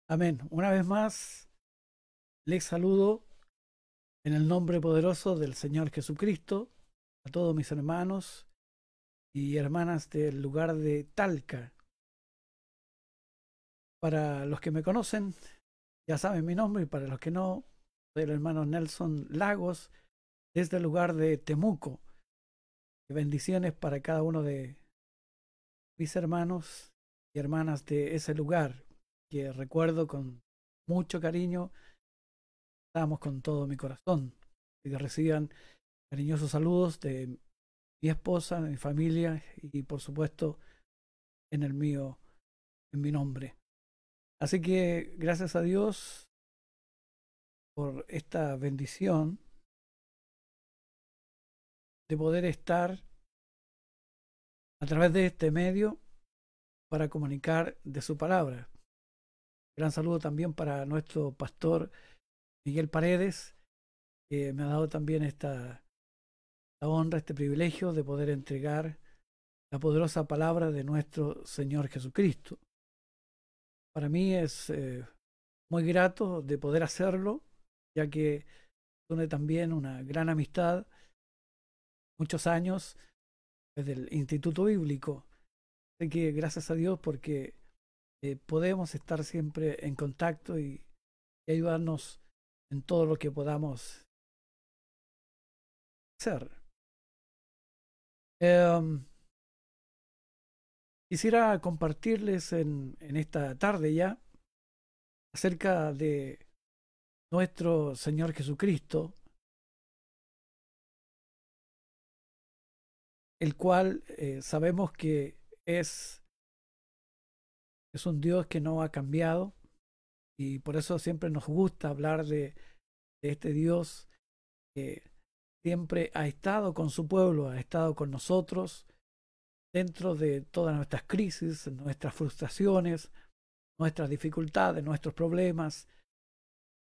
Amén. Una vez más, les saludo en el nombre poderoso del Señor Jesucristo a todos mis hermanos y hermanas del lugar de Talca. Para los que me conocen, ya saben mi nombre, y para los que no, soy el hermano Nelson Lagos desde el lugar de Temuco. Bendiciones para cada uno de mis hermanos y hermanas de ese lugar que recuerdo con mucho cariño. Estamos con todo mi corazón y que reciban cariñosos saludos de mi esposa, de mi familia y por supuesto en el mío, en mi nombre. Así que gracias a Dios por esta bendición de poder estar a través de este medio para comunicar de su palabra. Gran saludo también para nuestro pastor Miguel Paredes, que me ha dado también esta honra, este privilegio de poder entregar la poderosa palabra de nuestro Señor Jesucristo. Para mí es muy grato de poder hacerlo, ya que tiene también una gran amistad, muchos años desde el Instituto Bíblico. Así que gracias a Dios porque podemos estar siempre en contacto y ayudarnos en todo lo que podamos hacer. Em, Quisiera compartirles en esta tarde ya acerca de nuestro Señor Jesucristo, el cual sabemos que es un Dios que no ha cambiado y por eso siempre nos gusta hablar de este Dios que siempre ha estado con su pueblo, ha estado con nosotros dentro de todas nuestras crisis, nuestras frustraciones, nuestras dificultades, nuestros problemas,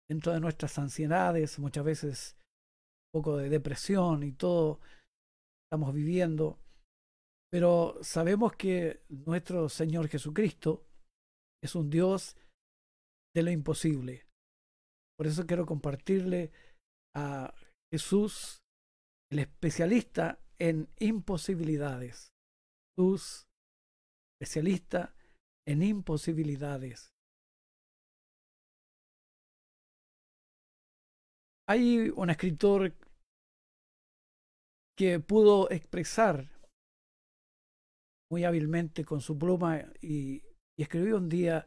dentro de nuestras ansiedades, muchas veces un poco de depresión y todo estamos viviendo, pero sabemos que nuestro Señor Jesucristo es un Dios de lo imposible. Por eso quiero compartirle a Jesús, el especialista en imposibilidades. Jesús, especialista en imposibilidades. Hay un escritor que pudo expresar muy hábilmente con su pluma y escribió un día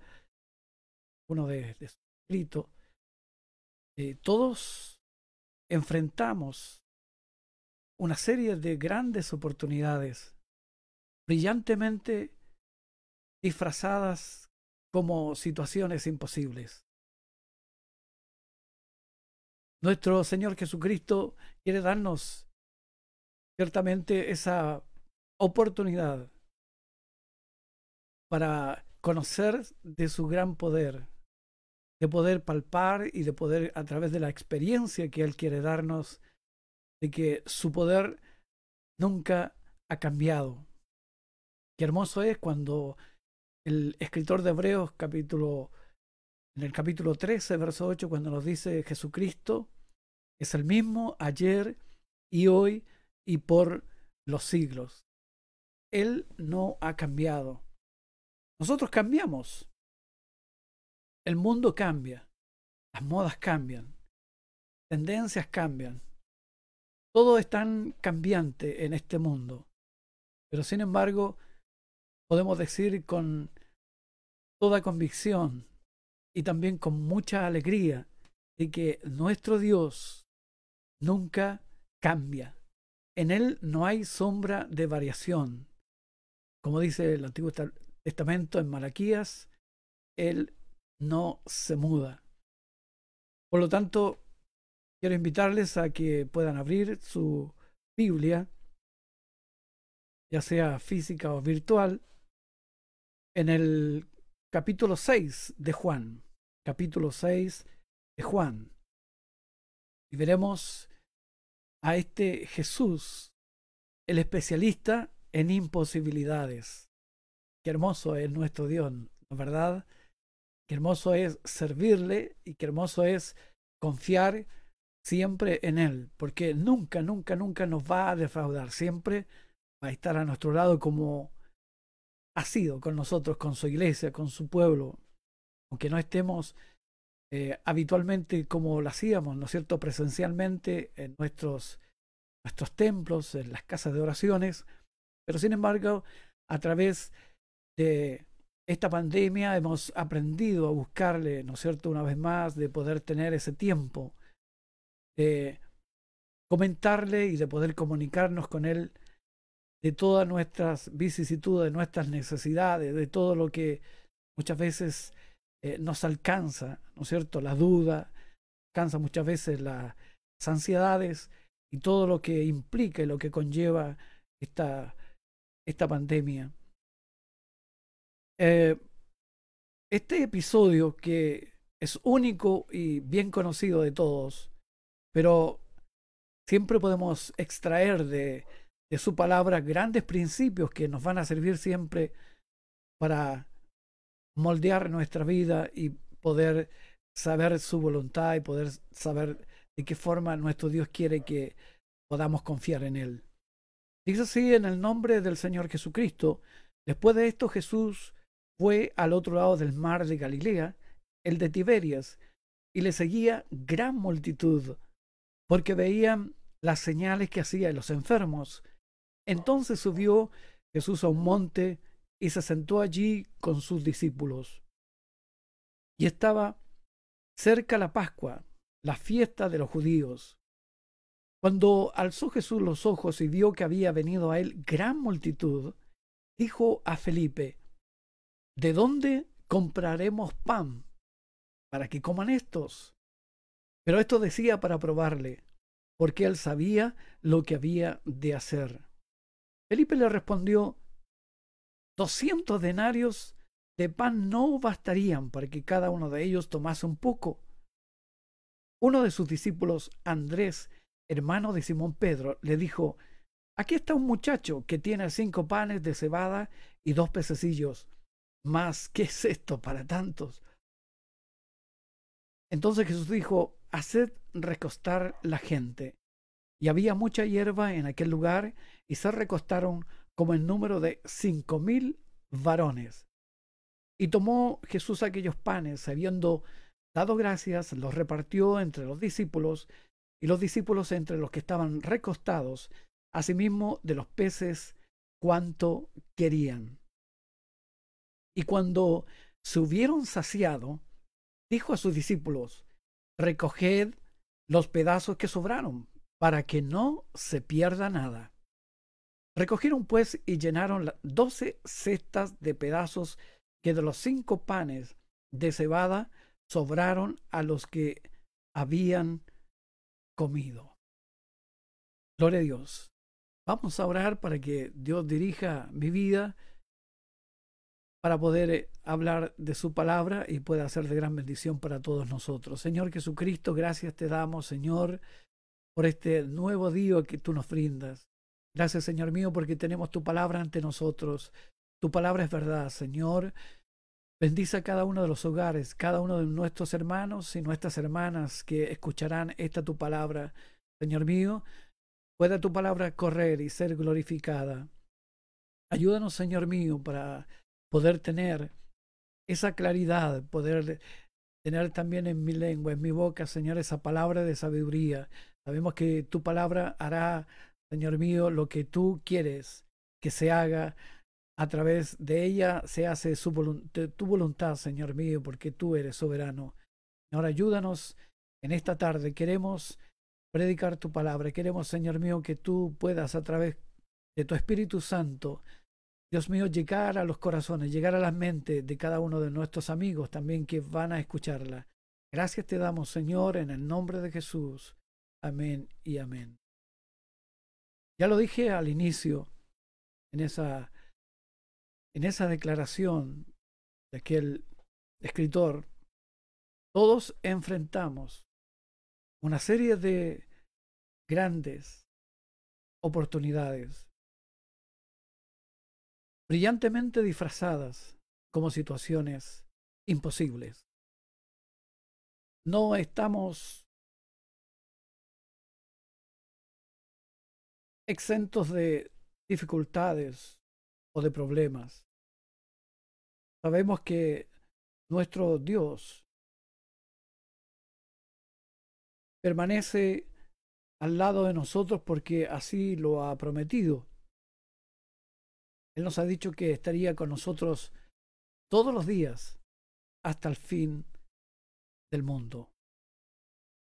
uno de sus escritos. Todos enfrentamos una serie de grandes oportunidades brillantemente disfrazadas como situaciones imposibles. Nuestro Señor Jesucristo quiere darnos ciertamente esa oportunidad para conocer de su gran poder, de poder palpar y de poder a través de la experiencia que Él quiere darnos, de que su poder nunca ha cambiado. Qué hermoso es cuando el escritor de Hebreos en el capítulo 13, verso 8, cuando nos dice Jesucristo es el mismo ayer y hoy y por los siglos. Él no ha cambiado. Nosotros cambiamos. El mundo cambia. Las modas cambian. Tendencias cambian. Todo es tan cambiante en este mundo. Pero sin embargo, podemos decir con toda convicción y también con mucha alegría de que nuestro Dios nunca cambia. En Él no hay sombra de variación. Como dice el Antiguo Testamento en Malaquías, Él no se muda. Por lo tanto, quiero invitarles a que puedan abrir su Biblia, ya sea física o virtual, en el capítulo 6 de Juan. Capítulo 6 de Juan. Y veremos a este Jesús, el especialista en imposibilidades. Qué hermoso es nuestro Dios, ¿no es verdad? qué hermoso es servirle y qué hermoso es confiar siempre en Él, porque nunca, nunca, nunca nos va a defraudar, siempre va a estar a nuestro lado como ha sido con nosotros, con su iglesia, con su pueblo, aunque no estemos habitualmente como lo hacíamos, ¿no es cierto?, presencialmente en nuestros templos, en las casas de oraciones, pero sin embargo, a través de esta pandemia hemos aprendido a buscarle, ¿no es cierto?, una vez más, de poder tener ese tiempo, de comentarle y de poder comunicarnos con Él de todas nuestras vicisitudes, de nuestras necesidades, de todo lo que muchas veces nos alcanza, ¿no es cierto?, la duda, alcanza muchas veces las ansiedades y todo lo que implica y lo que conlleva esta pandemia. Este episodio que es único y bien conocido de todos, pero siempre podemos extraer de su palabra grandes principios que nos van a servir siempre para moldear nuestra vida y poder saber su voluntad y poder saber de qué forma nuestro Dios quiere que podamos confiar en Él. Dice así en el nombre del Señor Jesucristo. Después de esto Jesús fue al otro lado del mar de Galilea, el de Tiberias, y le seguía gran multitud, porque veían las señales que hacía en los enfermos. Entonces subió Jesús a un monte y se sentó allí con sus discípulos. Y estaba cerca la Pascua, la fiesta de los judíos. Cuando alzó Jesús los ojos y vio que había venido a él gran multitud, dijo a Felipe: ¿de dónde compraremos pan para que coman estos? Pero esto decía para probarle, porque él sabía lo que había de hacer. Felipe le respondió: 200 denarios de pan no bastarían para que cada uno de ellos tomase un poco. Uno de sus discípulos, Andrés, hermano de Simón Pedro, le dijo: aquí está un muchacho que tiene 5 panes de cebada y 2 pececillos. Mas, ¿qué es esto para tantos? Entonces Jesús dijo: haced recostar la gente. Y había mucha hierba en aquel lugar, y se recostaron como en número de 5,000 varones. Y tomó Jesús aquellos panes, habiendo dado gracias, los repartió entre los discípulos, y los discípulos entre los que estaban recostados, asimismo de los peces cuanto querían. Y cuando se hubieron saciado, dijo a sus discípulos: recoged los pedazos que sobraron, para que no se pierda nada. Recogieron pues y llenaron 12 cestas de pedazos que de los 5 panes de cebada sobraron a los que habían comido. Gloria a Dios. Vamos a orar para que Dios dirija mi vida, para poder hablar de su palabra y pueda ser de gran bendición para todos nosotros. Señor Jesucristo, gracias te damos, Señor, por este nuevo día que tú nos brindas. Gracias, Señor mío, porque tenemos tu palabra ante nosotros. Tu palabra es verdad, Señor. Bendice a cada uno de los hogares, cada uno de nuestros hermanos y nuestras hermanas que escucharán esta tu palabra. Señor mío, pueda tu palabra correr y ser glorificada. Ayúdanos, Señor mío, para poder tener esa claridad, poder tener también en mi lengua, en mi boca, Señor, esa palabra de sabiduría. Sabemos que tu palabra hará, Señor mío, lo que tú quieres que se haga. A través de ella se hace tu voluntad, Señor mío, porque tú eres soberano. Ahora ayúdanos en esta tarde. Queremos predicar tu palabra. Queremos, Señor mío, que tú puedas a través de tu Espíritu Santo, Dios mío, llegar a los corazones, llegar a las mentes de cada uno de nuestros amigos también que van a escucharla. Gracias te damos, Señor, en el nombre de Jesús. Amén y amén. Ya lo dije al inicio, en esa declaración de aquel escritor, todos enfrentamos una serie de grandes oportunidades, brillantemente disfrazadas como situaciones imposibles. No estamos exentos de dificultades o de problemas. Sabemos que nuestro Dios permanece al lado de nosotros porque así lo ha prometido. Él nos ha dicho que estaría con nosotros todos los días hasta el fin del mundo.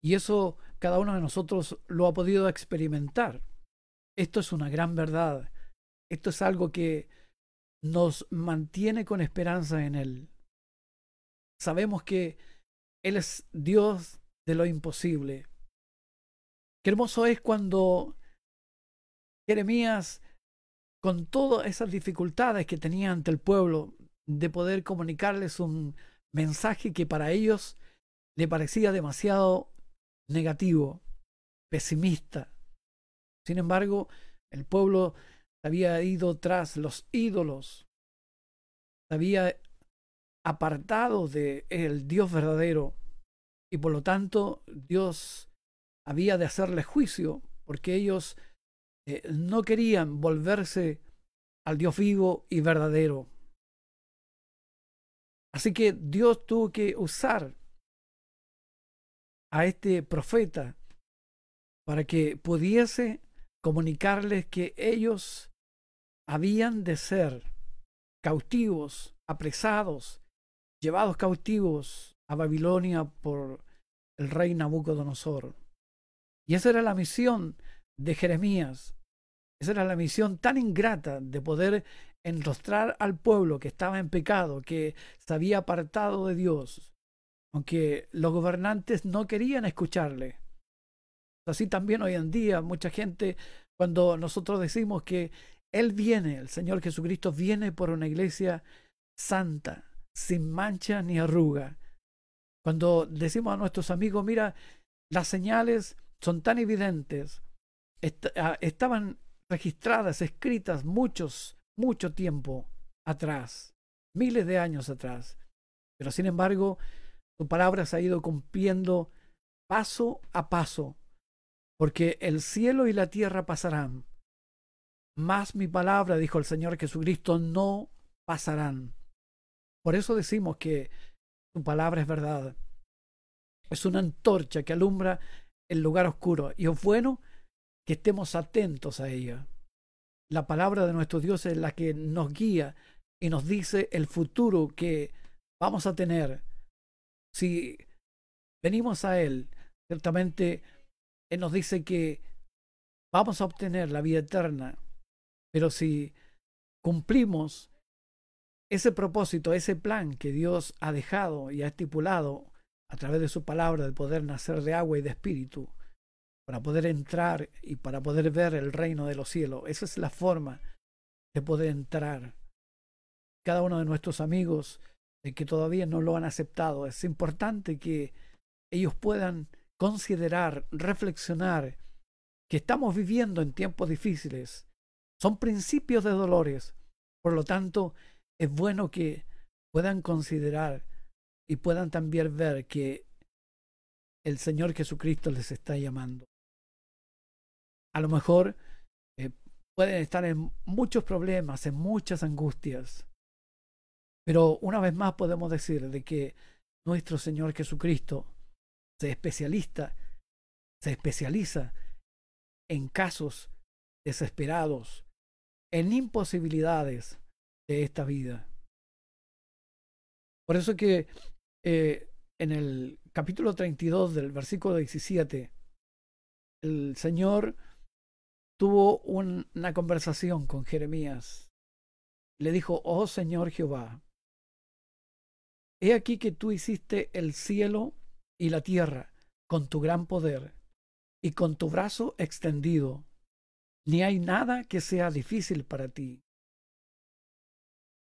Y eso cada uno de nosotros lo ha podido experimentar. Esto es una gran verdad. Esto es algo que nos mantiene con esperanza en Él. Sabemos que Él es Dios de lo imposible. Qué hermoso es cuando Jeremías, con todas esas dificultades que tenía ante el pueblo, de poder comunicarles un mensaje que para ellos le parecía demasiado negativo, pesimista. Sin embargo, el pueblo había ido tras los ídolos, había apartado de el Dios verdadero, y por lo tanto Dios había de hacerles juicio, porque ellos no querían volverse al Dios vivo y verdadero. Así que Dios tuvo que usar a este profeta para que pudiese comunicarles que ellos habían de ser cautivos, apresados, llevados cautivos a Babilonia por el rey Nabucodonosor. Y esa era la misión de Jeremías. Esa era la misión tan ingrata de poder enrostrar al pueblo que estaba en pecado, que se había apartado de Dios, aunque los gobernantes no querían escucharle. Así también hoy en día mucha gente, cuando nosotros decimos que Él viene, el Señor Jesucristo viene por una iglesia santa, sin mancha ni arruga. Cuando decimos a nuestros amigos, mira, las señales son tan evidentes, estaban registradas, escritas mucho tiempo atrás, miles de años atrás. Pero sin embargo, su palabra se ha ido cumpliendo paso a paso, porque el cielo y la tierra pasarán, mas mi palabra, dijo el Señor Jesucristo, no pasarán. Por eso decimos que su palabra es verdad. Es una antorcha que alumbra el lugar oscuro, y es bueno que estemos atentos a ella. La palabra de nuestro Dios es la que nos guía y nos dice el futuro que vamos a tener. Si venimos a Él, ciertamente Él nos dice que vamos a obtener la vida eterna, pero si cumplimos ese propósito, ese plan que Dios ha dejado y ha estipulado a través de su palabra de poder nacer de agua y de espíritu, para poder entrar y para poder ver el reino de los cielos. Esa es la forma de poder entrar. Cada uno de nuestros amigos que todavía no lo han aceptado, es importante que ellos puedan considerar, reflexionar que estamos viviendo en tiempos difíciles. Son principios de dolores. Por lo tanto, es bueno que puedan considerar y puedan también ver que el Señor Jesucristo les está llamando. A lo mejor pueden estar en muchos problemas, en muchas angustias, pero una vez más podemos decir de que nuestro Señor Jesucristo se especializa en casos desesperados, en imposibilidades de esta vida. Por eso que en el capítulo 32 del versículo 17, el Señor tuvo una conversación con Jeremías. Le dijo, oh Señor Jehová, he aquí que tú hiciste el cielo y la tierra con tu gran poder y con tu brazo extendido. Ni hay nada que sea difícil para ti.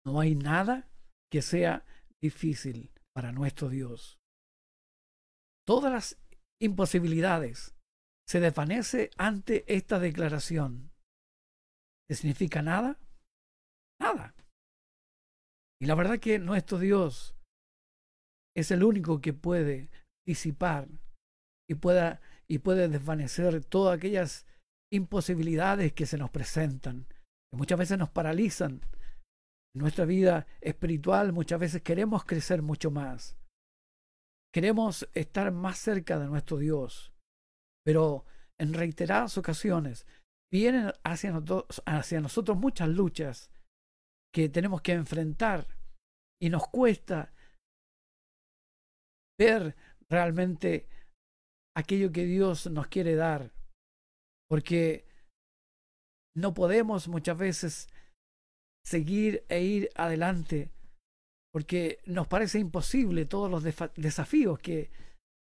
No hay nada que sea difícil para nuestro Dios. Todas las imposibilidades se desvanece ante esta declaración. ¿Qué significa nada? Nada. Y la verdad que nuestro Dios es el único que puede disipar y puede desvanecer todas aquellas imposibilidades que se nos presentan, que muchas veces nos paralizan. En nuestra vida espiritual muchas veces queremos crecer mucho más, queremos estar más cerca de nuestro Dios, pero en reiteradas ocasiones vienen hacia nosotros muchas luchas que tenemos que enfrentar y nos cuesta ver realmente aquello que Dios nos quiere dar, porque no podemos muchas veces seguir e ir adelante, porque nos parece imposible todos los desafíos que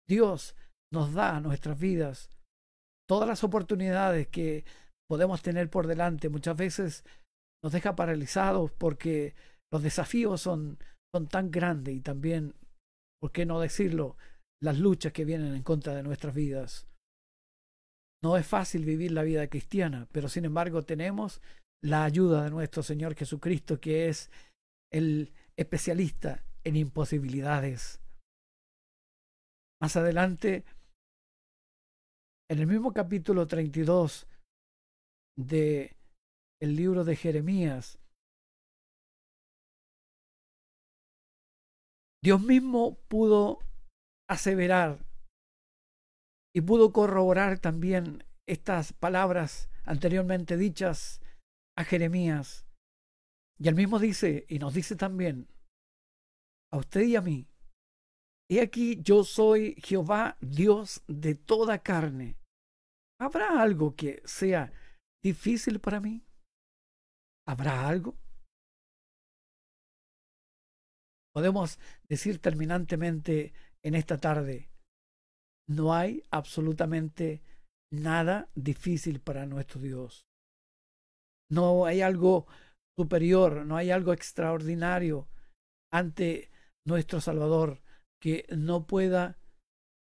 Dios nos da a nuestras vidas, todas las oportunidades que podemos tener por delante. Muchas veces nos deja paralizados porque los desafíos son tan grandes, y también, ¿por qué no decirlo?, las luchas que vienen en contra de nuestras vidas. No es fácil vivir la vida cristiana, pero sin embargo tenemos la ayuda de nuestro Señor Jesucristo, que es el especialista en imposibilidades. Más adelante, en el mismo capítulo 32 de el libro de Jeremías, Dios mismo pudo aseverar y pudo corroborar también estas palabras anteriormente dichas a Jeremías. Y él mismo dice, y nos dice también a usted y a mí: he aquí, yo soy Jehová, Dios de toda carne. ¿Habrá algo que sea difícil para mí? ¿Habrá algo? Podemos decir terminantemente en esta tarde: no hay absolutamente nada difícil para nuestro Dios. No hay algo superior, no hay algo extraordinario ante nuestro Salvador que no pueda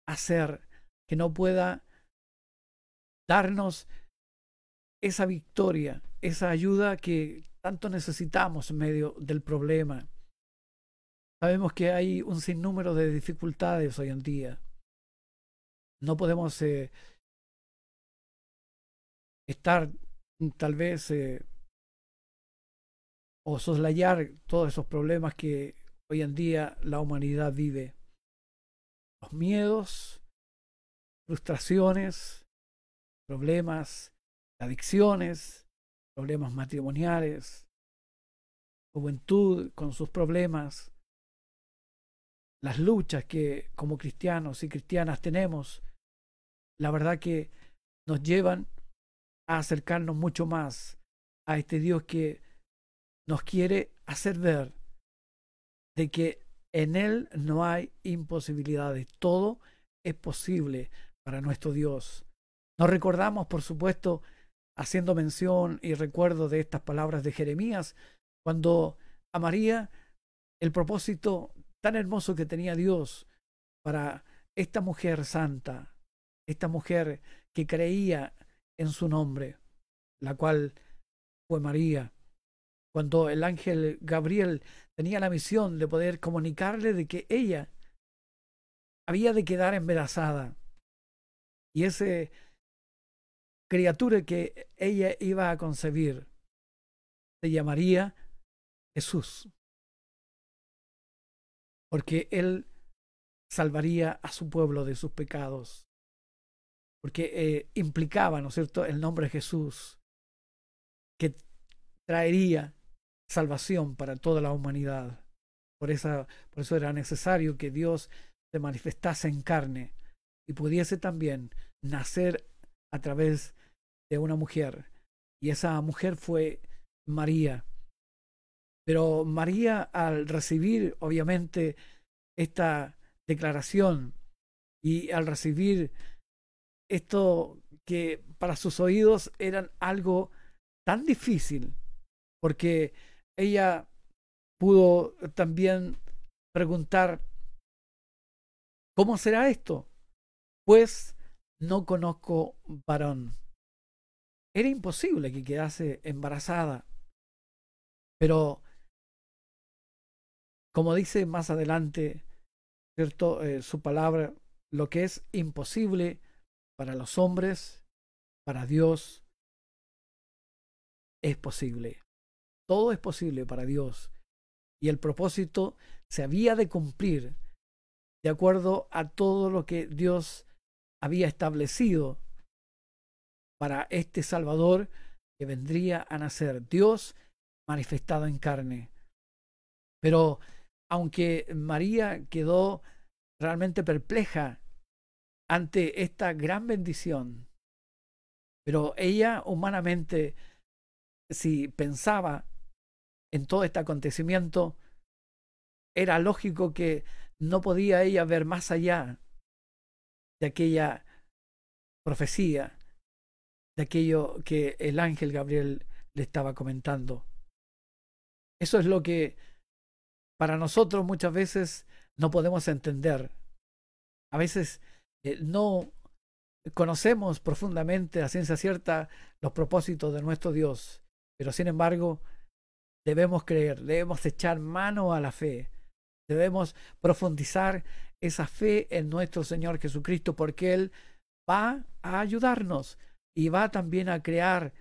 hacer, que no pueda darnos esa victoria, esa ayuda que tanto necesitamos en medio del problema. Sabemos que hay un sinnúmero de dificultades hoy en día. No podemos estar tal vez o soslayar todos esos problemas que hoy en día la humanidad vive. Los miedos, frustraciones, problemas, adicciones, problemas matrimoniales, juventud con sus problemas, las luchas que como cristianos y cristianas tenemos, la verdad que nos llevan a acercarnos mucho más a este Dios que nos quiere hacer ver de que en Él no hay imposibilidades. Todo es posible para nuestro Dios. Nos recordamos, por supuesto, haciendo mención y recuerdo de estas palabras de Jeremías, cuando a María, el propósito tan hermoso que tenía Dios para esta mujer santa, esta mujer que creía en su nombre, la cual fue María, cuando el ángel Gabriel tenía la misión de poder comunicarle de que ella había de quedar embarazada, y esa criatura que ella iba a concebir se llamaría Jesús, porque él salvaría a su pueblo de sus pecados, porque implicaba, ¿no es cierto?, el nombre de Jesús, que traería salvación para toda la humanidad. Por eso era necesario que Dios se manifestase en carne y pudiese también nacer a través de una mujer. Y esa mujer fue María. Pero María, al recibir obviamente esta declaración y al recibir esto que para sus oídos eran algo tan difícil, porque ella pudo también preguntar: ¿cómo será esto? Pues no conozco varón. Era imposible que quedase embarazada, pero como dice más adelante ¿cierto? Su palabra, lo que es imposible para los hombres, para Dios es posible. Todo es posible para Dios. Y el propósito se había de cumplir de acuerdo a todo lo que Dios había establecido para este Salvador que vendría a nacer, Dios manifestado en carne. Pero aunque María quedó realmente perpleja ante esta gran bendición, pero ella humanamente, si pensaba en todo este acontecimiento, era lógico que no podía ella ver más allá de aquella profecía, de aquello que el ángel Gabriel le estaba comentando. Eso es lo que para nosotros muchas veces no podemos entender. A veces no conocemos profundamente a ciencia cierta los propósitos de nuestro Dios, pero sin embargo debemos creer, debemos echar mano a la fe, debemos profundizar esa fe en nuestro Señor Jesucristo, porque Él va a ayudarnos y va también a crear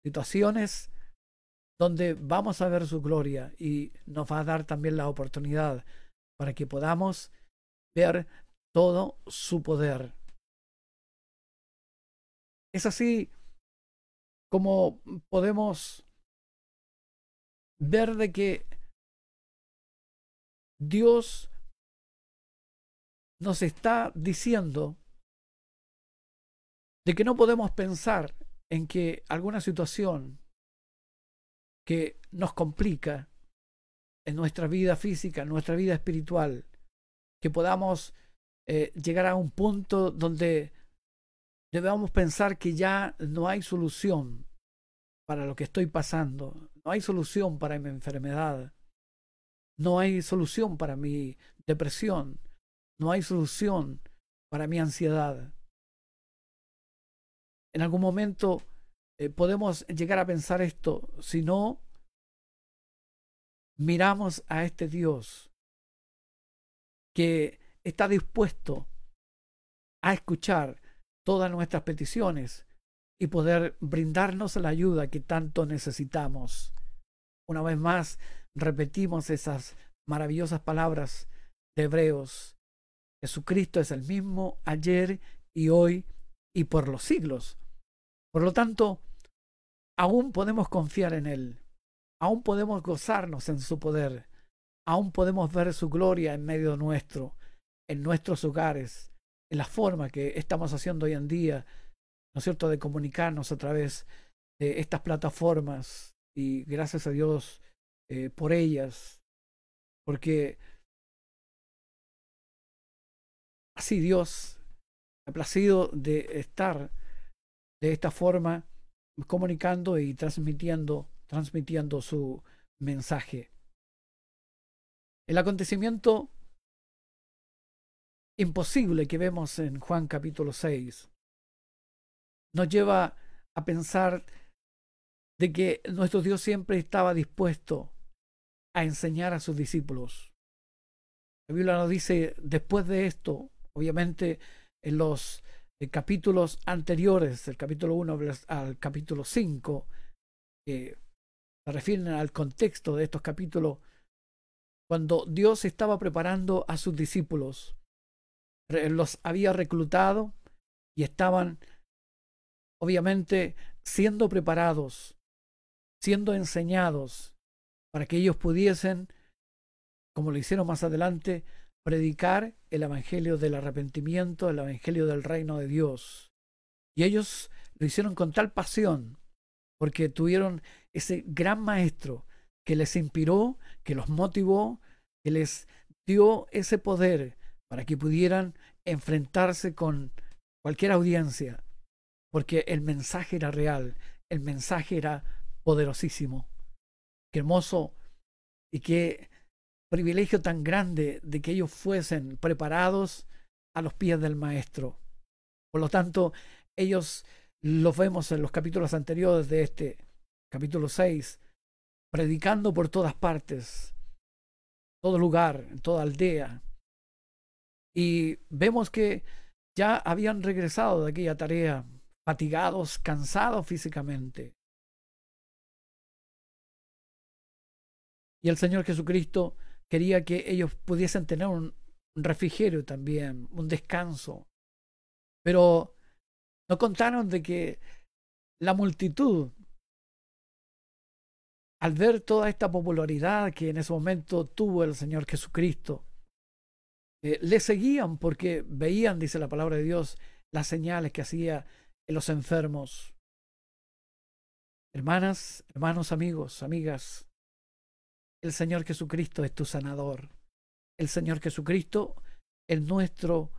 situaciones donde vamos a ver su gloria y nos va a dar también la oportunidad para que podamos ver todo su poder. Es así como podemos ver de que Dios nos está diciendo de que no podemos pensar en que alguna situación que nos complica en nuestra vida física, en nuestra vida espiritual, que podamos llegar a un punto donde debemos pensar que ya no hay solución para lo que estoy pasando, no hay solución para mi enfermedad, no hay solución para mi depresión, no hay solución para mi ansiedad. En algún momento podemos llegar a pensar esto, si no miramos a este Dios que está dispuesto a escuchar todas nuestras peticiones y poder brindarnos la ayuda que tanto necesitamos. Una vez más, repetimos esas maravillosas palabras de Hebreos. Jesucristo es el mismo ayer y hoy y por los siglos. Por lo tanto, aún podemos confiar en Él, aún podemos gozarnos en su poder, aún podemos ver su gloria en medio nuestro, en nuestros hogares, en la forma que estamos haciendo hoy en día, ¿no es cierto?, de comunicarnos a través de estas plataformas, y gracias a Dios por ellas, porque así Dios ha placido de estar de esta forma comunicando y transmitiendo su mensaje. El acontecimiento imposible que vemos en Juan capítulo 6 nos lleva a pensar de que nuestro Dios siempre estaba dispuesto a enseñar a sus discípulos. La Biblia nos dice, después de esto, obviamente en los capítulos anteriores, del capítulo 1 al capítulo 5, que se refieren al contexto de estos capítulos, cuando Dios estaba preparando a sus discípulos, los había reclutado y estaban obviamente siendo preparados, siendo enseñados para que ellos pudiesen, como lo hicieron más adelante, predicar el evangelio del arrepentimiento, el evangelio del reino de Dios. Y ellos lo hicieron con tal pasión, porque tuvieron ese gran maestro que les inspiró, que los motivó, que les dio ese poder para que pudieran enfrentarse con cualquier audiencia, porque el mensaje era real, el mensaje era poderosísimo. Qué hermoso y qué privilegio tan grande de que ellos fuesen preparados a los pies del maestro. Por lo tanto, ellos los vemos en los capítulos anteriores de este capítulo 6, predicando por todas partes, todo lugar, en toda aldea, Y vemos que ya habían regresado de aquella tarea, fatigados, cansados físicamente. Y el Señor Jesucristo quería que ellos pudiesen tener un refrigerio también, un descanso. Pero no contaron de que la multitud, al ver toda esta popularidad que en ese momento tuvo el Señor Jesucristo, le seguían porque veían, dice la palabra de Dios, las señales que hacía en los enfermos. Hermanas, hermanos, amigos, amigas, el Señor Jesucristo es tu sanador. El Señor Jesucristo es nuestro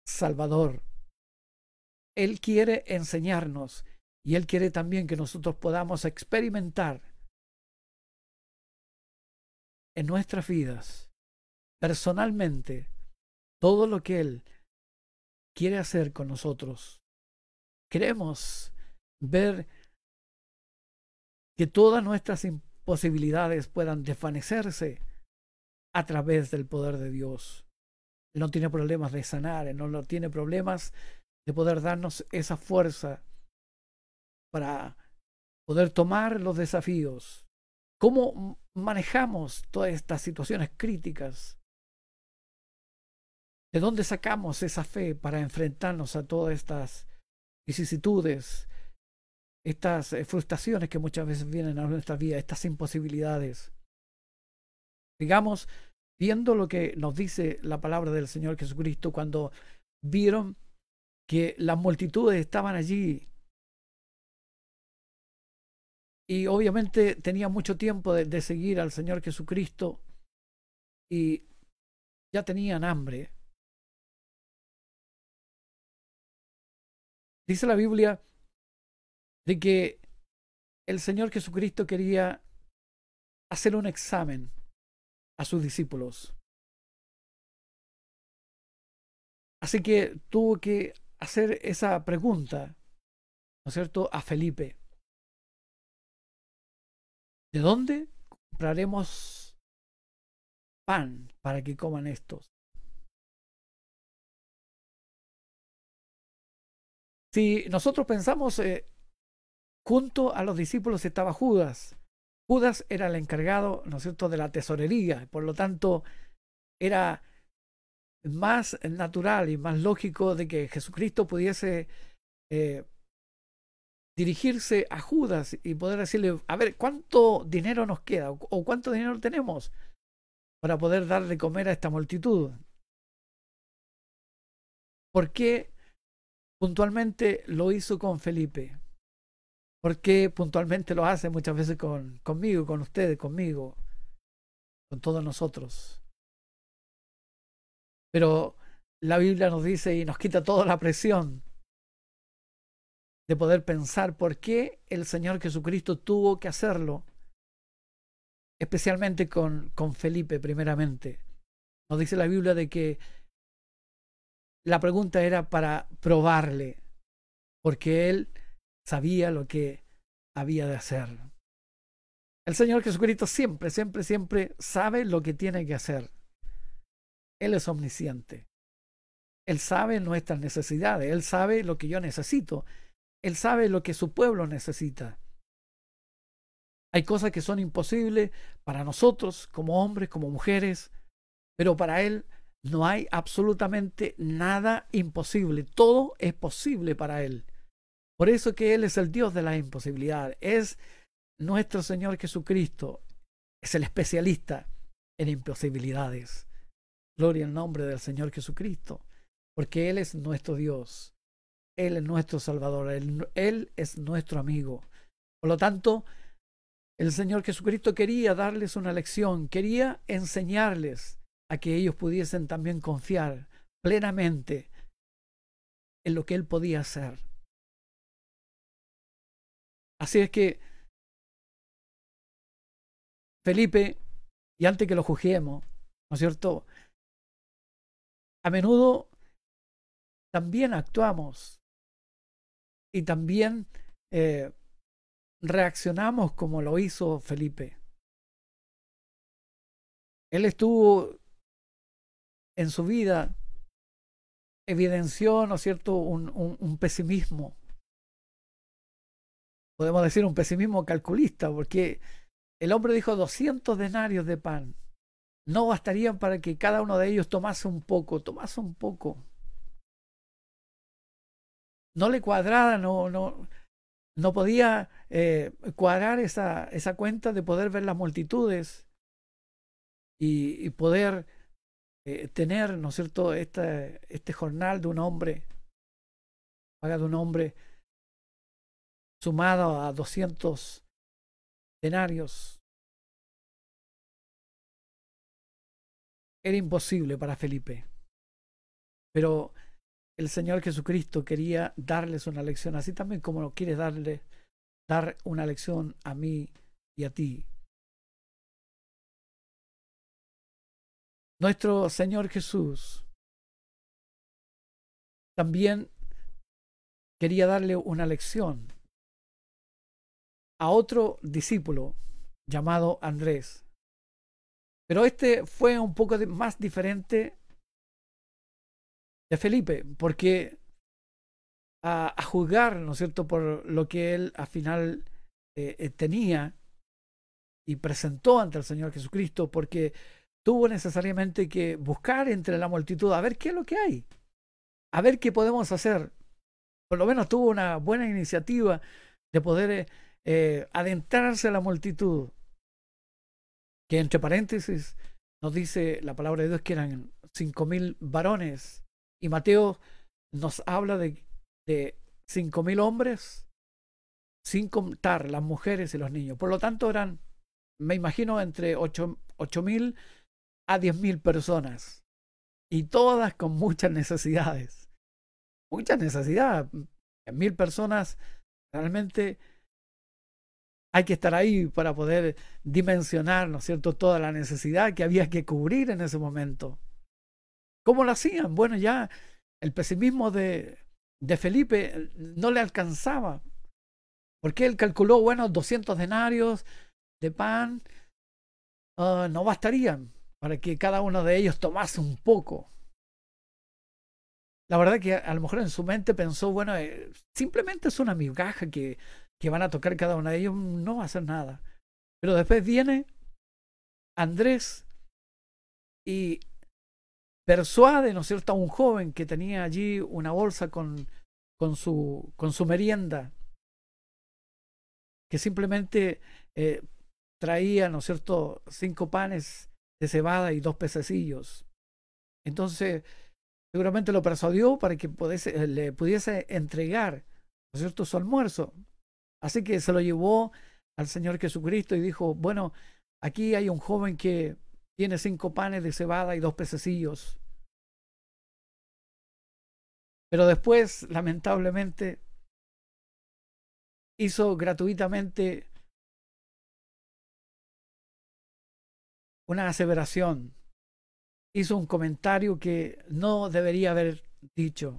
Salvador. Él quiere enseñarnos y Él quiere también que nosotros podamos experimentar en nuestras vidas, personalmente, todo lo que Él quiere hacer con nosotros. Queremos ver que todas nuestras imposibilidades puedan desvanecerse a través del poder de Dios. Él no tiene problemas de sanar, Él no tiene problemas de poder darnos esa fuerza para poder tomar los desafíos. ¿Cómo manejamos todas estas situaciones críticas? ¿De dónde sacamos esa fe para enfrentarnos a todas estas vicisitudes, estas frustraciones que muchas veces vienen a nuestra vida, estas imposibilidades? Digamos, viendo lo que nos dice la palabra del Señor Jesucristo cuando vieron que las multitudes estaban allí y obviamente tenían mucho tiempo de seguir al Señor Jesucristo y ya tenían hambre. Dice la Biblia de que el Señor Jesucristo quería hacer un examen a sus discípulos. Así que tuvo que hacer esa pregunta, ¿no es cierto?, a Felipe. ¿De dónde compraremos pan para que coman estos? Si nosotros pensamos, junto a los discípulos estaba Judas. Judas era el encargado, ¿no es cierto?, de la tesorería. Por lo tanto, era más natural y más lógico de que Jesucristo pudiese dirigirse a Judas y poder decirle, a ver, ¿cuánto dinero nos queda? ¿O cuánto dinero tenemos para poder dar de comer a esta multitud? ¿Por qué puntualmente lo hizo con Felipe? ¿Por qué puntualmente lo hace muchas veces conmigo, con ustedes, conmigo, con todos nosotros? Pero la Biblia nos dice y nos quita toda la presión de poder pensar por qué el Señor Jesucristo tuvo que hacerlo, especialmente con Felipe primeramente. Nos dice la Biblia de que la pregunta era para probarle, porque él sabía lo que había de hacer. El Señor Jesucristo siempre, siempre, siempre sabe lo que tiene que hacer. Él es omnisciente. Él sabe nuestras necesidades. Él sabe lo que yo necesito. Él sabe lo que su pueblo necesita. Hay cosas que son imposibles para nosotros, como hombres, como mujeres, pero para Él no hay absolutamente nada imposible. Todo es posible para Él. Por eso que Él es el Dios de las imposibilidades. Es nuestro Señor Jesucristo. Es el especialista en imposibilidades. Gloria al nombre del Señor Jesucristo. Porque Él es nuestro Dios. Él es nuestro Salvador. Él es nuestro amigo. Por lo tanto, el Señor Jesucristo quería darles una lección. Quería enseñarles a que ellos pudiesen también confiar plenamente en lo que Él podía hacer. Así es que Felipe, y antes que lo juzguemos, ¿no es cierto?, a menudo también actuamos y también reaccionamos como lo hizo Felipe. Él estuvo en su vida evidenció, ¿no es cierto?, un pesimismo. Podemos decir un pesimismo calculista, porque el hombre dijo 200 denarios de pan. No bastarían para que cada uno de ellos tomase un poco, tomase un poco. No le cuadraba, no podía cuadrar esa cuenta de poder ver las multitudes y poder tener, ¿no es cierto?, este jornal de un hombre, paga de un hombre, sumado a 200 denarios. Era imposible para Felipe. Pero el Señor Jesucristo quería darles una lección, así también como quiere dar una lección a mí y a ti. Nuestro Señor Jesús también quería darle una lección a otro discípulo llamado Andrés. Pero este fue un poco más diferente de Felipe, porque a juzgar, ¿no es cierto?, por lo que él al final tenía y presentó ante el Señor Jesucristo, porque tuvo necesariamente que buscar entre la multitud a ver qué es lo que hay, a ver qué podemos hacer. Por lo menos tuvo una buena iniciativa de poder adentrarse a la multitud, que entre paréntesis nos dice la palabra de Dios que eran 5.000 varones, y Mateo nos habla de 5.000 hombres, sin contar las mujeres y los niños. Por lo tanto, eran, me imagino, entre 8.000 a 10.000 personas, y todas con muchas necesidades. Muchas necesidades. 10.000 personas, realmente hay que estar ahí para poder dimensionar, ¿no es cierto?, toda la necesidad que había que cubrir en ese momento. ¿Cómo lo hacían? Bueno, ya el pesimismo de Felipe no le alcanzaba, porque él calculó, bueno, 200 denarios de pan no bastarían para que cada uno de ellos tomase un poco. La verdad que a lo mejor en su mente pensó, bueno, simplemente es una migaja que van a tocar cada uno de ellos, no va a hacer nada. Pero después viene Andrés y persuade, ¿no es cierto?, a un joven que tenía allí una bolsa con su merienda, que simplemente traía, ¿no es cierto?, 5 panes de cebada y 2 pececillos. Entonces, seguramente lo persuadió para que le pudiese entregar, ¿no es cierto?, su almuerzo. Así que se lo llevó al Señor Jesucristo y dijo, bueno, aquí hay un joven que tiene 5 panes de cebada y 2 pececillos. Pero después, lamentablemente, hizo gratuitamente una aseveración, hizo un comentario que no debería haber dicho.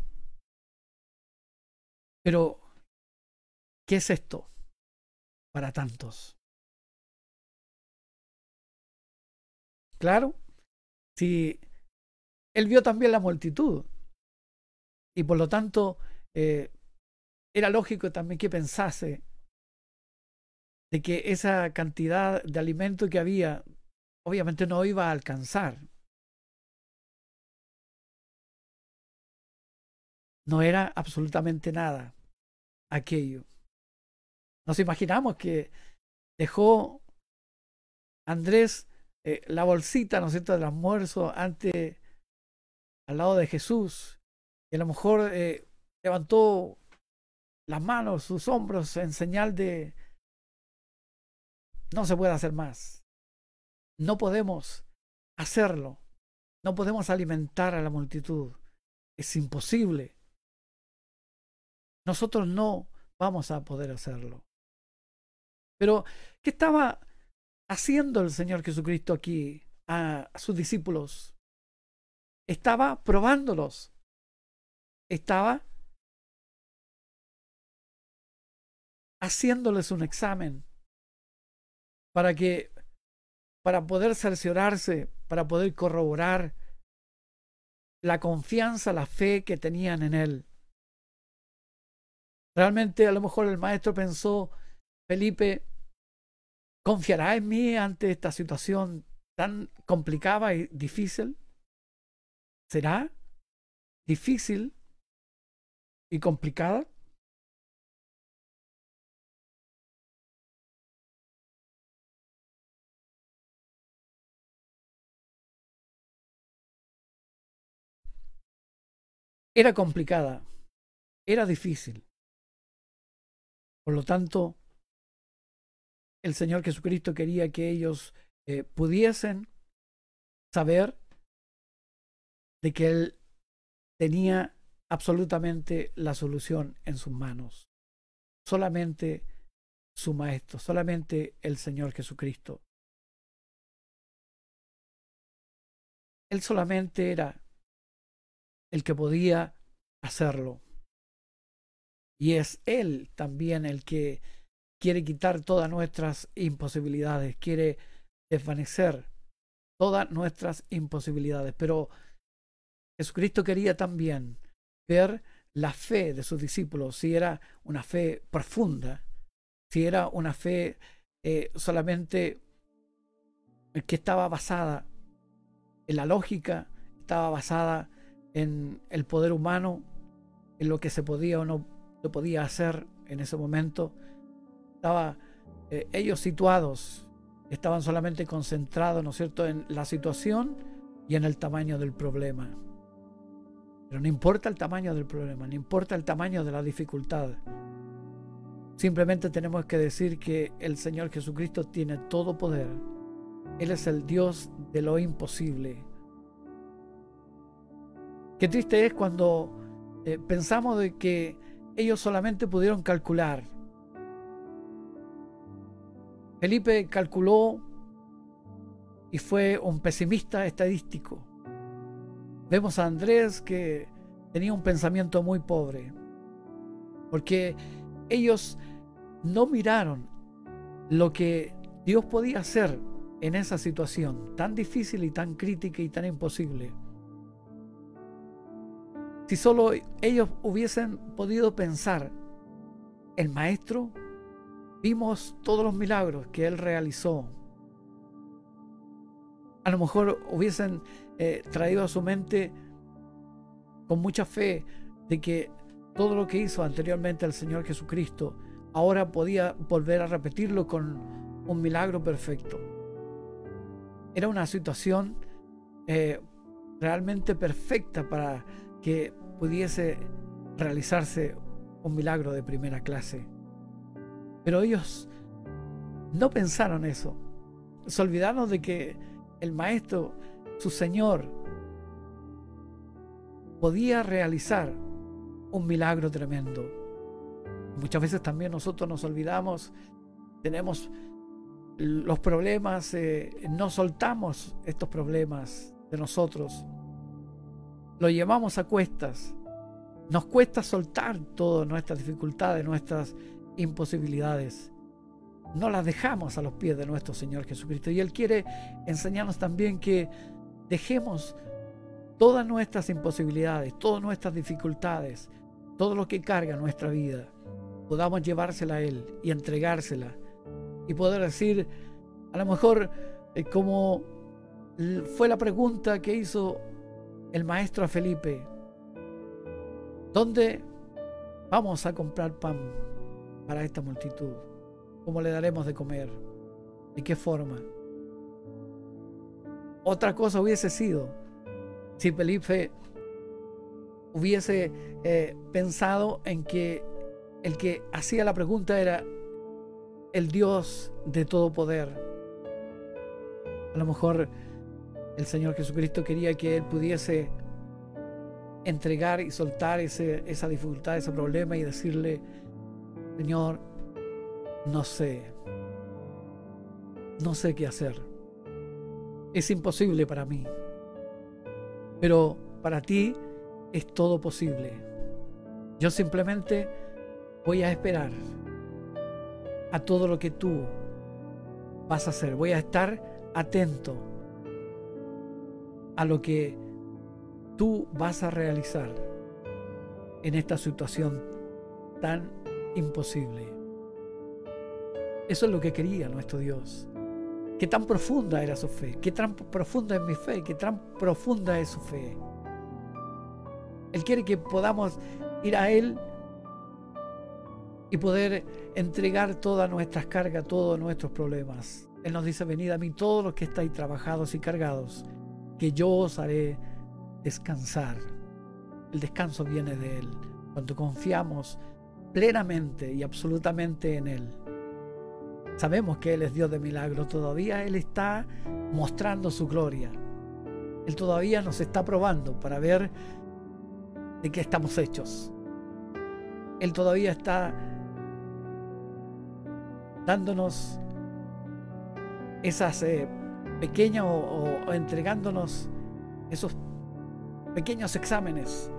Pero, ¿qué es esto para tantos? Claro, si él vio también la multitud y por lo tanto era lógico también que pensase de que esa cantidad de alimento que había obviamente no iba a alcanzar. No era absolutamente nada aquello. Nos imaginamos que dejó Andrés la bolsita, ¿no es cierto?, del almuerzo al lado de Jesús, y a lo mejor levantó las manos, sus hombros en señal de no se puede hacer más. No podemos hacerlo. No podemos alimentar a la multitud. Es imposible. Nosotros no vamos a poder hacerlo. Pero, ¿qué estaba haciendo el Señor Jesucristo aquí a sus discípulos? Estaba probándolos. Estaba haciéndoles un examen para poder cerciorarse, para poder corroborar la confianza, la fe que tenían en él. Realmente a lo mejor el maestro pensó, Felipe, ¿confiará en mí ante esta situación tan complicada y difícil? ¿Será difícil y complicada? Era complicada, era difícil. Por lo tanto, el Señor Jesucristo quería que ellos pudiesen saber de que Él tenía absolutamente la solución en sus manos. Solamente su Maestro, solamente el Señor Jesucristo. Él solamente era el que podía hacerlo. Y es Él también el que quiere quitar todas nuestras imposibilidades, quiere desvanecer todas nuestras imposibilidades. Pero Jesucristo quería también ver la fe de sus discípulos, si era una fe profunda, si era una fe solamente que estaba basada en la lógica, estaba basada en el poder humano, en lo que se podía o no se podía hacer en ese momento. Estaba ellos situados, estaban solamente concentrados, ¿no es cierto?, en la situación y en el tamaño del problema. Pero no importa el tamaño del problema, no importa el tamaño de la dificultad. Simplemente tenemos que decir que el Señor Jesucristo tiene todo poder. Él es el Dios de lo imposible. Qué triste es cuando pensamos de que ellos solamente pudieron calcular. Felipe calculó y fue un pesimista estadístico. Vemos a Andrés que tenía un pensamiento muy pobre, porque ellos no miraron lo que Dios podía hacer en esa situación tan difícil y tan crítica y tan imposible. Si solo ellos hubiesen podido pensar, el Maestro, vimos todos los milagros que Él realizó. A lo mejor hubiesen traído a su mente con mucha fe de que todo lo que hizo anteriormente el Señor Jesucristo ahora podía volver a repetirlo con un milagro perfecto. Era una situación realmente perfecta para que pudiese realizarse un milagro de primera clase. Pero ellos no pensaron eso. Se olvidaron de que el Maestro, su Señor, podía realizar un milagro tremendo. Muchas veces también nosotros nos olvidamos, tenemos los problemas, no soltamos estos problemas de nosotros, lo llevamos a cuestas, nos cuesta soltar todas nuestras dificultades, nuestras imposibilidades, no las dejamos a los pies de nuestro Señor Jesucristo. Y Él quiere enseñarnos también que dejemos todas nuestras imposibilidades, todas nuestras dificultades, todo lo que carga nuestra vida, podamos llevársela a Él y entregársela y poder decir, a lo mejor como fue la pregunta que hizo el Maestro a Felipe, ¿dónde vamos a comprar pan para esta multitud? ¿Cómo le daremos de comer? ¿De qué forma? Otra cosa hubiese sido si Felipe hubiese pensado en que el que hacía la pregunta era el Dios de todo poder. A lo mejor el Señor Jesucristo quería que él pudiese entregar y soltar esa dificultad, ese problema y decirle, Señor, no sé qué hacer. Es imposible para mí, pero para ti es todo posible. Yo simplemente voy a esperar a todo lo que tú vas a hacer. Voy a estar atento a lo que tú vas a realizar en esta situación tan imposible. Eso es lo que quería nuestro Dios. Qué tan profunda era su fe, qué tan profunda es mi fe, qué tan profunda es su fe. Él quiere que podamos ir a Él y poder entregar todas nuestras cargas, todos nuestros problemas. Él nos dice: venid a mí todos los que estáis trabajados y cargados, que yo os haré descansar. El descanso viene de Él, cuando confiamos plenamente y absolutamente en Él. Sabemos que Él es Dios de milagros. Todavía Él está mostrando su gloria. Él todavía nos está probando para ver de qué estamos hechos. Él todavía está dándonos esas pequeñas o entregándonos esos pequeños exámenes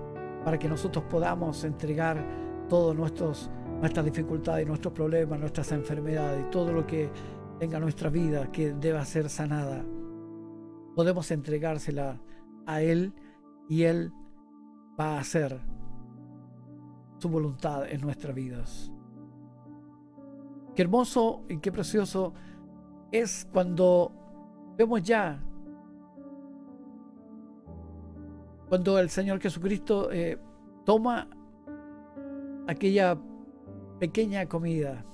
para que nosotros podamos entregar todas nuestras dificultades, nuestros problemas, nuestras enfermedades, todo lo que tenga nuestra vida que deba ser sanada. Podemos entregársela a Él y Él va a hacer su voluntad en nuestras vidas. Qué hermoso y qué precioso es cuando vemos ya, cuando el Señor Jesucristo toma aquella pequeña comida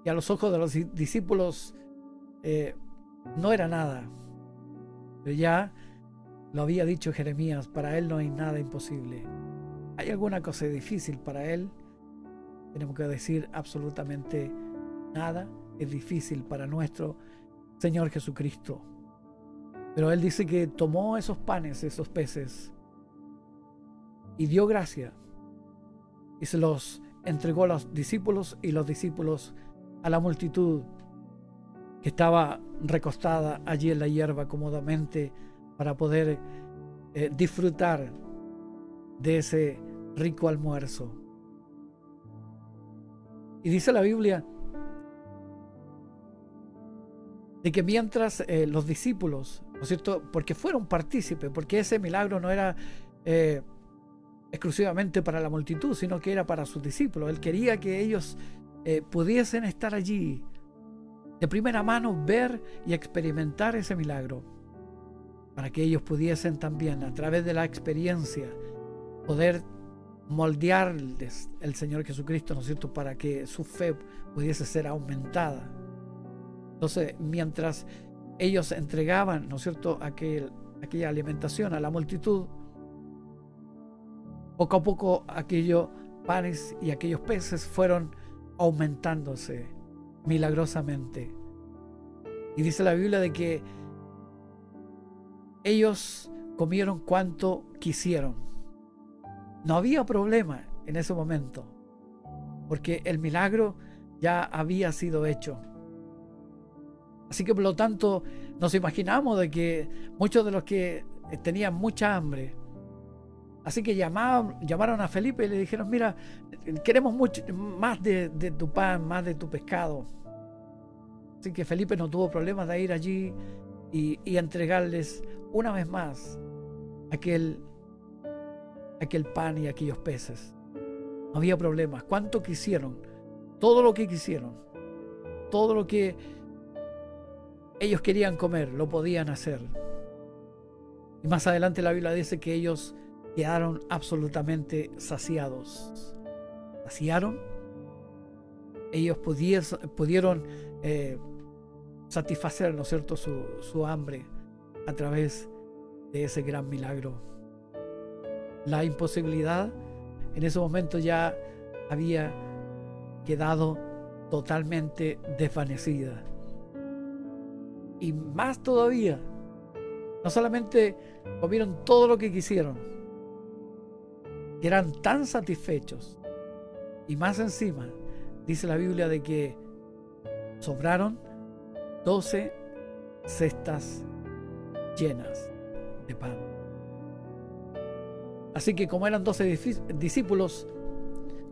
que a los ojos de los discípulos no era nada, pero ya lo había dicho Jeremías: para Él no hay nada imposible. ¿Hay alguna cosa difícil para Él? Tenemos que decir: absolutamente nada es difícil para nuestro Señor Jesucristo. Pero Él dice que tomó esos panes, esos peces, y dio gracia y se los entregó a los discípulos, y los discípulos a la multitud que estaba recostada allí en la hierba cómodamente para poder disfrutar de ese rico almuerzo. Y dice la Biblia de que mientras los discípulos, ¿no es cierto?, porque fueron partícipes, porque ese milagro no era exclusivamente para la multitud, sino que era para sus discípulos. Él quería que ellos pudiesen estar allí de primera mano, ver y experimentar ese milagro, para que ellos pudiesen también, a través de la experiencia, poder moldearles el Señor Jesucristo, ¿no es cierto?, para que su fe pudiese ser aumentada. Entonces, mientras ellos entregaban, ¿no es cierto?, aquella alimentación a la multitud, poco a poco aquellos panes y aquellos peces fueron aumentándose milagrosamente. Y dice la Biblia de que ellos comieron cuanto quisieron. No había problema en ese momento, porque el milagro ya había sido hecho. Así que por lo tanto nos imaginamos de que muchos de los que tenían mucha hambre, así que llamaron a Felipe y le dijeron: mira, queremos mucho más de tu pan, más de tu pescado. Así que Felipe no tuvo problemas de ir allí y entregarles una vez más aquel pan y aquellos peces. No había problemas. ¿Cuánto quisieron? Todo lo que quisieron. Todo lo que ellos querían comer, lo podían hacer. Y más adelante la Biblia dice que ellos quedaron absolutamente saciados. ¿Saciaron? Ellos pudieron satisfacer, ¿no es cierto?, su hambre a través de ese gran milagro. La imposibilidad en ese momento ya había quedado totalmente desvanecida. Y más todavía, no solamente comieron todo lo que quisieron, eran tan satisfechos, y más encima dice la Biblia de que sobraron 12 cestas llenas de pan. Así que como eran 12 discípulos,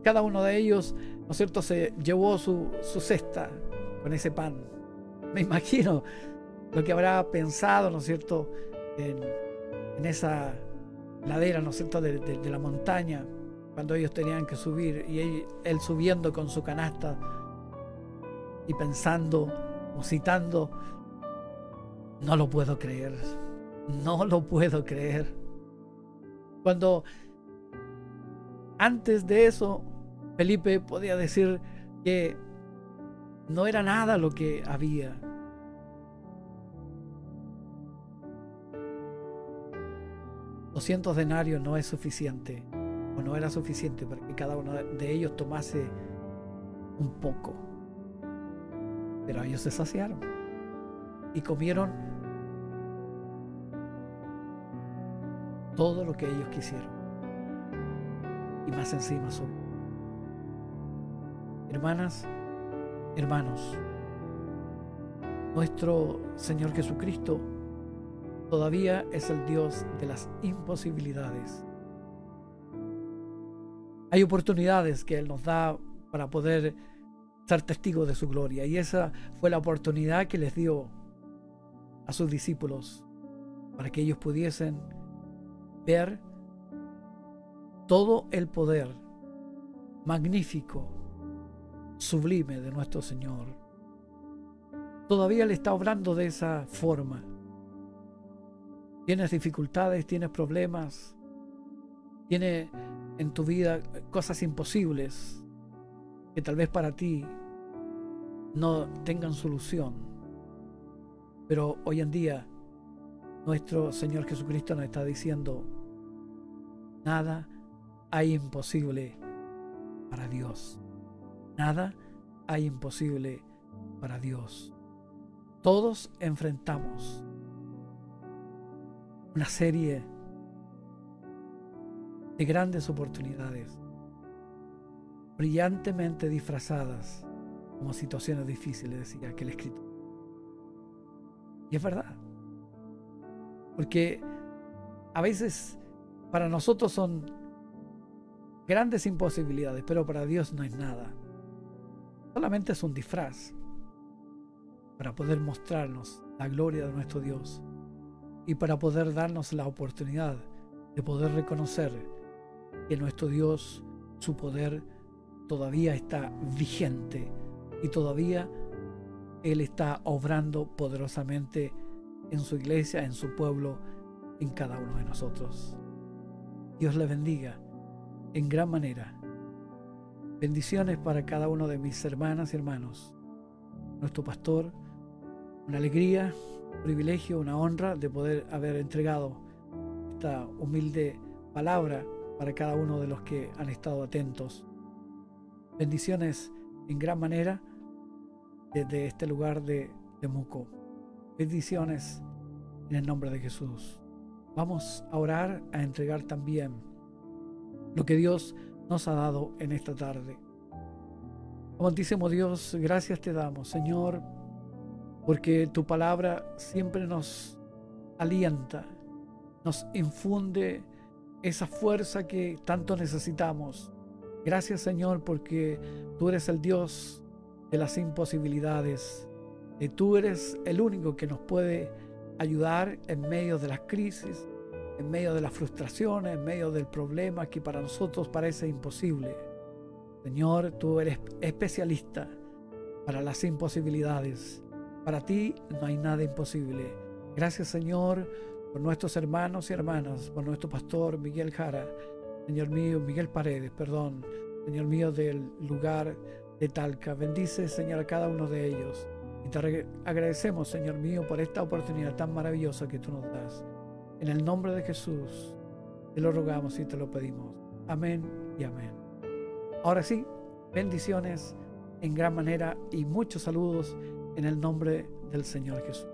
cada uno de ellos, ¿no es cierto?, se llevó su cesta con ese pan. Me imagino lo que habrá pensado, ¿no es cierto?, en esa ladera, ¿no es cierto?, de la montaña, cuando ellos tenían que subir, y él subiendo con su canasta y pensando o citando: no lo puedo creer, no lo puedo creer. Cuando antes de eso Felipe podía decir que no era nada lo que había. $200 denarios no es suficiente, o no era suficiente para que cada uno de ellos tomase un poco. Pero ellos se saciaron y comieron todo lo que ellos quisieron, y más encima son. Hermanas, hermanos, nuestro Señor Jesucristo todavía es el Dios de las imposibilidades. Hay oportunidades que Él nos da para poder ser testigos de su gloria, y esa fue la oportunidad que les dio a sus discípulos para que ellos pudiesen ver todo el poder magnífico, sublime de nuestro Señor. Todavía le está obrando de esa forma. Tienes dificultades, tienes problemas, tienes en tu vida cosas imposibles que tal vez para ti no tengan solución. Pero hoy en día nuestro Señor Jesucristo nos está diciendo: nada hay imposible para Dios. Nada hay imposible para Dios. Todos enfrentamos una serie de grandes oportunidades, brillantemente disfrazadas como situaciones difíciles, decía aquel escritor. Y es verdad, porque a veces para nosotros son grandes imposibilidades, pero para Dios no es nada. Solamente es un disfraz para poder mostrarnos la gloria de nuestro Dios, y para poder darnos la oportunidad de poder reconocer que nuestro Dios, su poder todavía está vigente, y todavía Él está obrando poderosamente en su iglesia, en su pueblo, en cada uno de nosotros. Dios le bendiga en gran manera. Bendiciones para cada uno de mis hermanas y hermanos. Nuestro pastor, una alegría, un privilegio, una honra de poder haber entregado esta humilde palabra para cada uno de los que han estado atentos. Bendiciones en gran manera desde este lugar de Temuco. Bendiciones en el nombre de Jesús. Vamos a orar, a entregar también lo que Dios nos ha dado en esta tarde. Amantísimo Dios, gracias te damos, Señor, porque tu palabra siempre nos alienta, nos infunde esa fuerza que tanto necesitamos. Gracias, Señor, porque tú eres el Dios de las imposibilidades, y tú eres el único que nos puede ayudar en medio de las crisis, en medio de las frustraciones, en medio del problema que para nosotros parece imposible. Señor, tú eres especialista para las imposibilidades. Para ti no hay nada imposible. Gracias, Señor, por nuestros hermanos y hermanas, por nuestro pastor Miguel Jara, Señor mío, Miguel Paredes, perdón, Señor mío, del lugar de Talca. Bendice, Señor, a cada uno de ellos. Y te agradecemos, Señor mío, por esta oportunidad tan maravillosa que tú nos das. En el nombre de Jesús, te lo rogamos y te lo pedimos. Amén y amén. Ahora sí, bendiciones en gran manera y muchos saludos en el nombre del Señor Jesús.